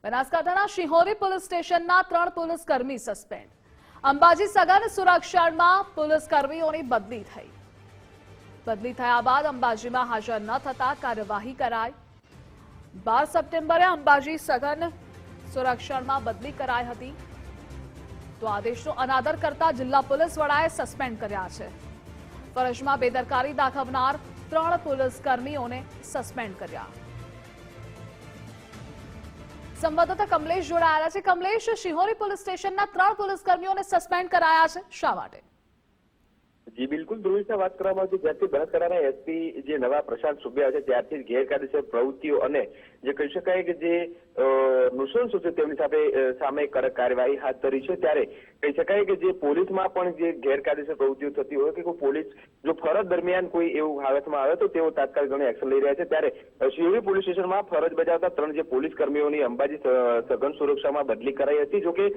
બનાસકાંઠાના શિહોરી પોલીસ સ્ટેશનના 3 પોલીસ કર્મી સસ્પેન્ડ. અંબાજી સઘન સુરક્ષામાં પોલીસ કર્મીઓની બદલી થઈ. બદલી થયા બાદ અંબાજીમાં હાજર ન થતા કાર્યવાહી કરાઈ. 12 સપ્ટેમ્બરે અંબાજી સઘન સુરક્ષામાં બદલી કરાઈ હતી. તો આદેશનો અનાદર કરતા જિલ્લા પોલીસ વડાએ સસ્પેન્ડ કર્યા છે. ફરજમાં બેદરકારી દાખવનાર 3 પોલીસ કર્મીઓને સસ્પેન્ડ કર્યા. સંવાદદાતા કમલેશ જોડાયેલા છે. કમલેશ, શિહોરી પોલીસ સ્ટેશનના 3 પોલીસ કર્મીઓને સસ્પેન્ડ કરાયા છે, શા માટે? જી બિલકુલ, ધ્રુવીસા વાત કરવામાં આવતી જ્યારથી બનાસકાંઠાના એસપી જે નવા પ્રશાંત સુબે છે ત્યારથી જ ગેરકાયદેસર પ્રવૃત્તિઓ અને જે કહી શકાય કે જે નૃશંસો છે તેમની સામે કડક કાર્યવાહી હાથ ધરી છે. ત્યારે કહી શકાય કે જે પોલીસમાં પણ જે ગેરકાયદેસર પ્રવૃત્તિઓ થતી હોય કે કોઈ પોલીસ જો ફરજ દરમિયાન કોઈ એવું હાલતમાં આવે તો તેઓ તાત્કાલિક ઘણી એક્શન લઈ રહ્યા છે. ત્યારે શિહોરી પોલીસ સ્ટેશનમાં ફરજ બજાવતા 3 જે પોલીસ કર્મીઓની અંબાજી સઘન સુરક્ષામાં બદલી કરાઈ હતી. જોકે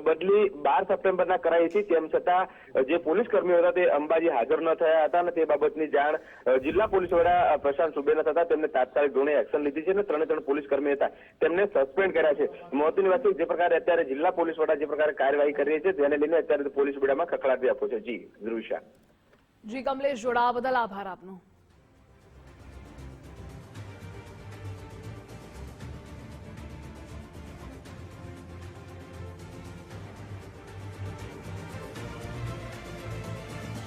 બદલી 12 સપ્ટેમ્બરના કરાઈ હતી, તેમ છતાં જે પોલીસ કર્મીઓ હતા તે અંબાજી હાજર ન થયા હતા અને તે બાબતની જાણ જિલ્લા પોલીસ વડા પ્રશાંત સુબેના થતા તેમને તાત્કાલિક ધોરણે એક્શન લીધી છે અને 3 પોલીસ કર્મી હતા તેમને સસ્પેન્ડ કર્યા છે. મહત્વની વાત જે પ્રકારે અત્યારે જિલ્લા પોલીસ વડા જે પ્રકારે કાર્યવાહી કરી રહી છે તેને લઈને અત્યારે પોલીસ વડામાં ખખડાટ વ્યાપ્યો છે. જી ધ્રુવિશા. જી કમલેશ, જોડાવા બદલ આભાર આપનો.